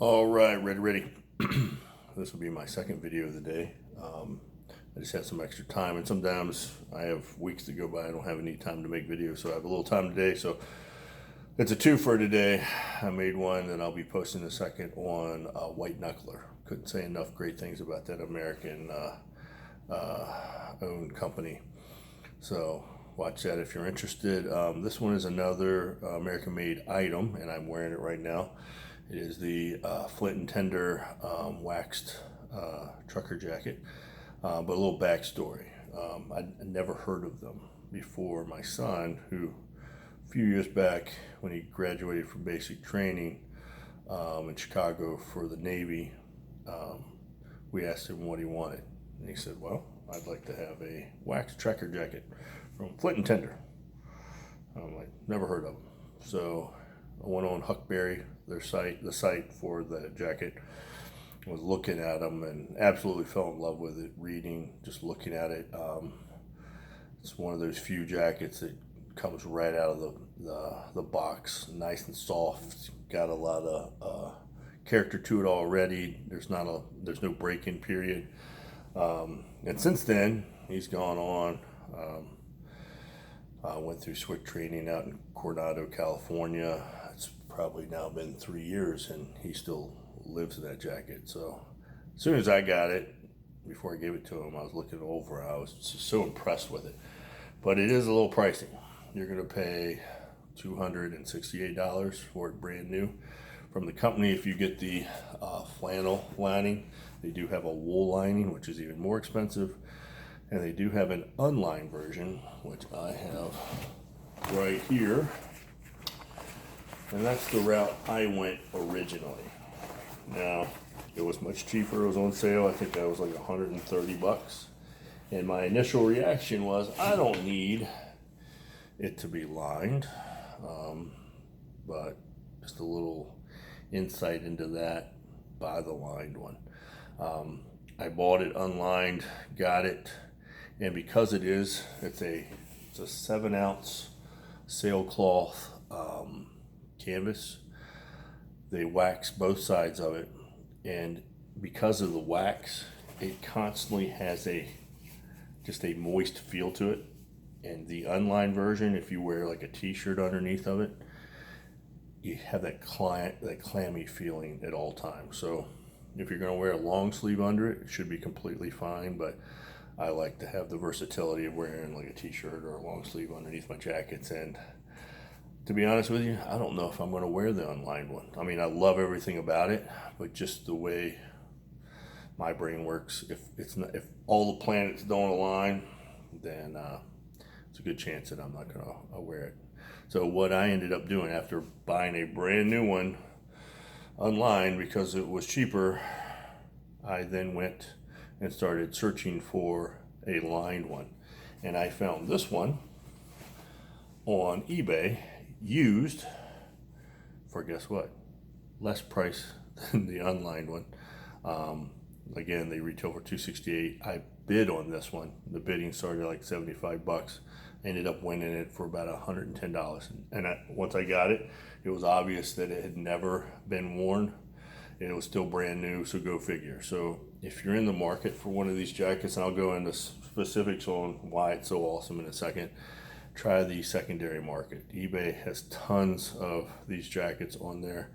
All right, ready. This will be my second video of the day. I just had some extra time, and sometimes I have weeks to go by. I don't have any time to make videos, so I have a little time today. So it's a two for today. I made one, and I'll be posting the second on White Knuckler. Couldn't say enough great things about that American owned company. So watch that if you're interested. This one is another American-made item, and I'm wearing it right now. It is the Flint and Tinder waxed trucker jacket. But a little backstory. I'd never heard of them before. My son, who a few years back when he graduated from basic training in Chicago for the Navy, we asked him what he wanted. And he said, well, I'd like to have a waxed trucker jacket from Flint and Tinder. I'm like, never heard of them. So I went on Huckberry, the site for the jacket, was looking at them and absolutely fell in love with it, just looking at it. It's one of those few jackets that comes right out of the box, nice and soft, got a lot of character to it already. There's no break-in period. And since then, he's gone on. Went through SWIC training out in Coronado, California. It's probably now been 3 years, and he still lives in that jacket. So as soon as I got it, before I gave it to him, I was looking over. I was just so impressed with it. But it is a little pricey. You're going to pay $268 for it brand new from the company. If you get the flannel lining, they do have a wool lining, which is even more expensive. And they do have an unlined version, which I have right here. And that's the route I went originally. Now, it was much cheaper. It was on sale. I think that was like 130 bucks. And my initial reaction was, I don't need it to be lined. But just a little insight into that, buy the lined one. I bought it unlined, got it. And because it's a 7-ounce sailcloth canvas, they wax both sides of it, and because of the wax, it constantly has just a moist feel to it. And the unlined version, if you wear like a t-shirt underneath of it, you have that clammy feeling at all times. So if you're going to wear a long sleeve under it, it should be completely fine, but I like to have the versatility of wearing like a t-shirt or a long sleeve underneath my jackets. And to be honest with you, I don't know if I'm going to wear the unlined one. I mean, I love everything about it, but just the way my brain works, if all the planets don't align, then it's a good chance that I'm not going to wear it. So what I ended up doing after buying a brand new one unlined because it was cheaper, I then went and started searching for a lined one. And I found this one on eBay, used for, guess what? Less price than the unlined one. Again, they retail for $268. I bid on this one. The bidding started at like 75 bucks. Ended up winning it for about $110. And once I got it, it was obvious that it had never been worn. And it was still brand new, so go figure. So if you're in the market for one of these jackets, and I'll go into specifics on why it's so awesome in a second, try the secondary market. eBay has tons of these jackets on there.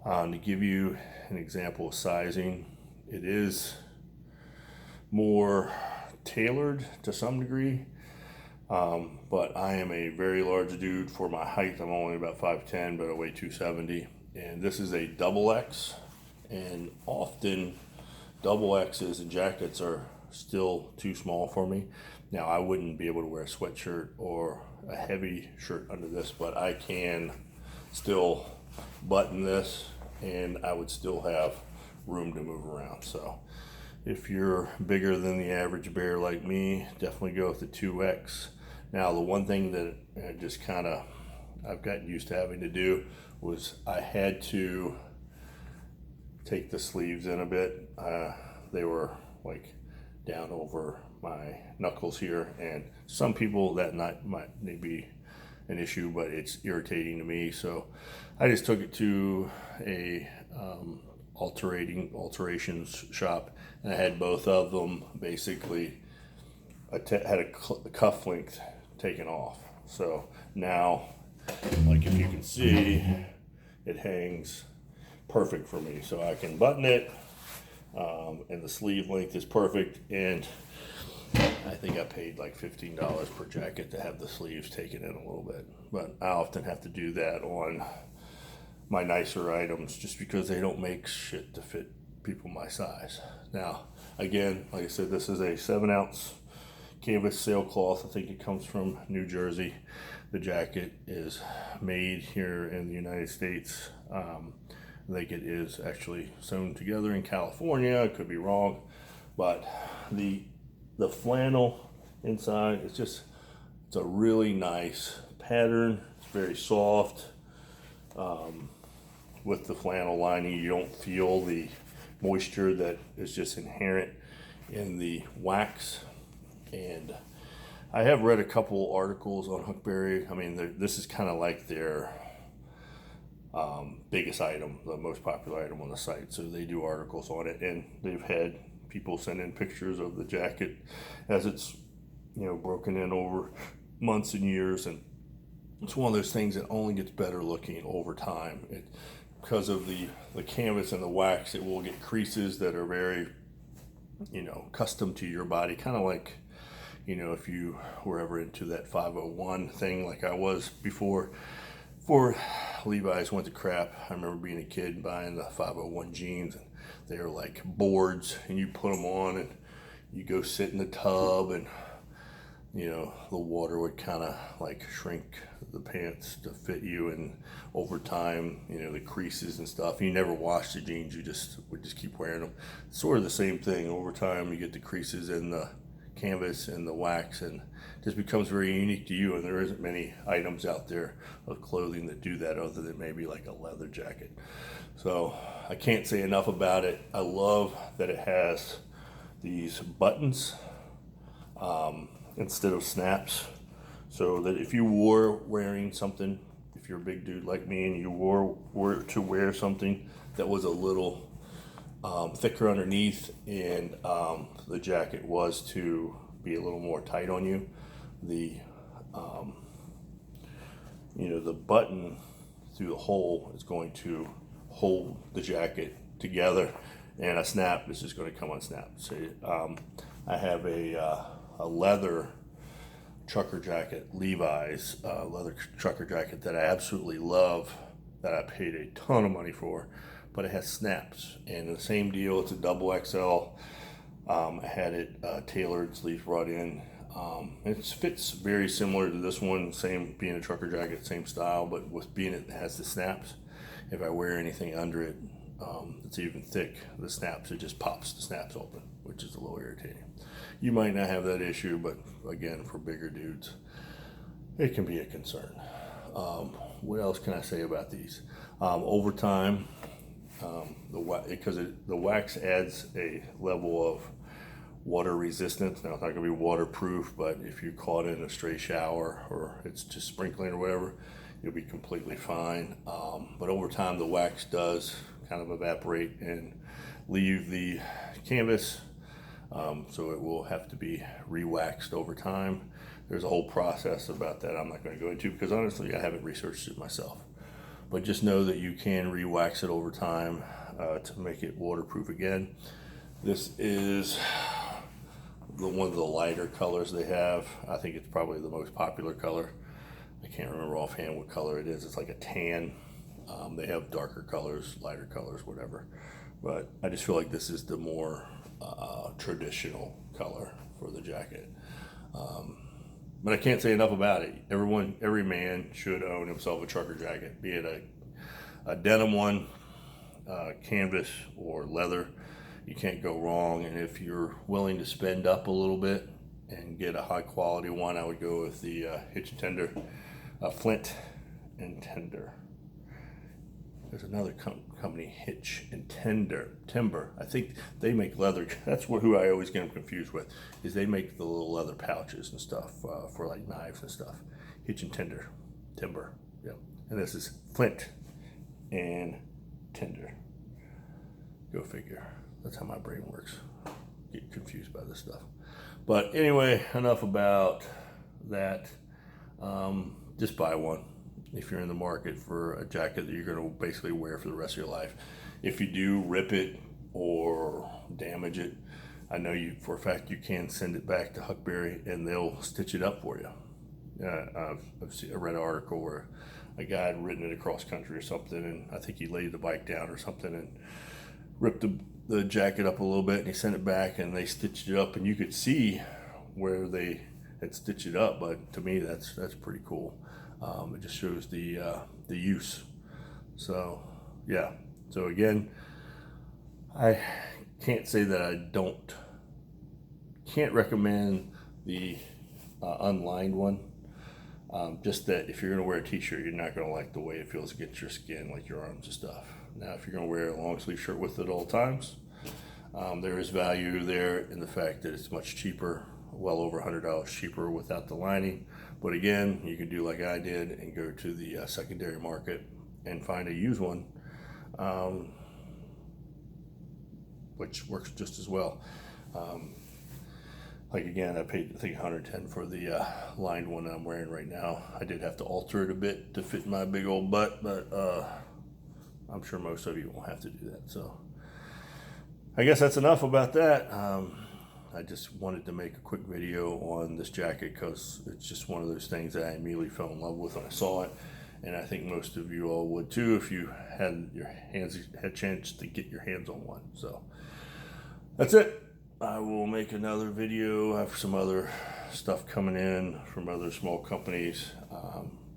To give you an example of sizing, it is more tailored to some degree, but I am a very large dude for my height. I'm only about 5'10", but I weigh 270, and this is a double X. And often double X's and jackets are still too small for me. Now, I wouldn't be able to wear a sweatshirt or a heavy shirt under this, but I can still button this and I would still have room to move around. So if you're bigger than the average bear like me, definitely go with the 2X. Now, the one thing that I've gotten used to having to do was I had to take the sleeves in a bit. They were like down over my knuckles here, and some people that might be an issue, but it's irritating to me. So I just took it to a alterations shop, and I had both of them basically. Had a cuff length taken off. So now, like if you can see, it hangs perfect for me. So I can button it, and the sleeve length is perfect. And I think I paid like $15 per jacket to have the sleeves taken in a little bit. But I often have to do that on my nicer items just because they don't make shit to fit people my size. Now, again, like I said, this is a 7-ounce canvas sailcloth. I think it comes from New Jersey. The jacket is made here in the United States. I think it is actually sewn together in California. I could be wrong, but the flannel inside is just, it's a really nice pattern. It's very soft. With the flannel lining, you don't feel the moisture that is just inherent in the wax. And I have read a couple articles on Huckberry. I mean, this is kind of like their biggest item, the most popular item on the site. So they do articles on it, and they've had people send in pictures of the jacket as it's, you know, broken in over months and years. And it's one of those things that only gets better looking over time. Because of the canvas and the wax, it will get creases that are very, you know, custom to your body. Kind of like, you know, if you were ever into that 501 thing like I was before Levi's went to crap. I remember being a kid buying the 501 jeans, and they were like boards, and you put them on and you go sit in the tub, and you know, the water would kind of like shrink the pants to fit you, and over time, you know, the creases and stuff, you never wash the jeans, you would just keep wearing them. It's sort of the same thing. Over time, you get the creases in the canvas and the wax, and it just becomes very unique to you. And there isn't many items out there of clothing that do that other than maybe like a leather jacket. So I can't say enough about it. I love that it has these buttons instead of snaps, so that if you were wearing something, if you're a big dude like me and you were to wear something that was a little thicker underneath, and the jacket was to be a little more tight on you, the you know, the button through the hole is going to hold the jacket together, and a snap is just going to come unsnapped. So I have a leather trucker jacket, Levi's leather trucker jacket that I absolutely love, that I paid a ton of money for, but it has snaps. And the same deal, it's a double XL. I had it tailored, sleeves brought in. It fits very similar to this one, same being a trucker jacket, same style, but with being it has the snaps, if I wear anything under it, it's even thick, the snaps, it just pops the snaps open, which is a little irritating. You might not have that issue, but again, for bigger dudes, it can be a concern. What else can I say about these? Over time, because the wax adds a level of water resistance. Now, it's not going to be waterproof, but if you're caught in a stray shower or it's just sprinkling or whatever, you'll be completely fine. But over time, the wax does kind of evaporate and leave the canvas, so it will have to be re-waxed over time. There's a whole process about that I'm not going to go into, because honestly, I haven't researched it myself. But just know that you can re-wax it over time to make it waterproof again. This is one of the lighter colors they have. I think it's probably the most popular color. I can't remember offhand what color it is. It's like a tan. They have darker colors, lighter colors, whatever. But I just feel like this is the more traditional color for the jacket. But I can't say enough about it. Every man should own himself a trucker jacket, be it a denim one, canvas, or leather. You can't go wrong. And if you're willing to spend up a little bit and get a high quality one, I would go with the Hitch and Tinder, Flint and Tinder. There's another company, Hitch and Timber. I think they make leather. That's who I always get them confused with, is they make the little leather pouches and stuff for like knives and stuff. Hitch and Timber. Yep. And this is Flint and Tinder. Go figure. That's how my brain works. Get confused by this stuff. But anyway, enough about that. Just buy one if you're in the market for a jacket that you're going to basically wear for the rest of your life. If you do rip it or damage it, I know you for a fact you can send it back to Huckberry and they'll stitch it up for you. I read an article where a guy had ridden it across country or something, and I think he laid the bike down or something and ripped the jacket up a little bit, and he sent it back and they stitched it up, and you could see where they had stitched it up. But to me, that's pretty cool. It just shows the use. So yeah. So again, I can't say that I can't recommend the unlined one. Just that if you're going to wear a t-shirt, you're not going to like the way it feels against your skin, like your arms and stuff. Now, if you're going to wear a long sleeve shirt with it at all times, there is value there in the fact that it's much cheaper, well over $100 cheaper without the lining. But again, you can do like I did and go to the secondary market and find a used one, which works just as well. Like again, I paid I think $110 for the lined one I'm wearing right now. I did have to alter it a bit to fit my big old butt, but I'm sure most of you won't have to do that. So I guess that's enough about that. I just wanted to make a quick video on this jacket because it's just one of those things that I immediately fell in love with when I saw it, and I think most of you all would too if you had a chance to get your hands on one. So that's it. I will make another video. I have some other stuff coming in from other small companies,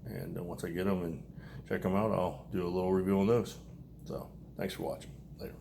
and then once I get them and check them out, I'll do a little review on those. So thanks for watching. Later.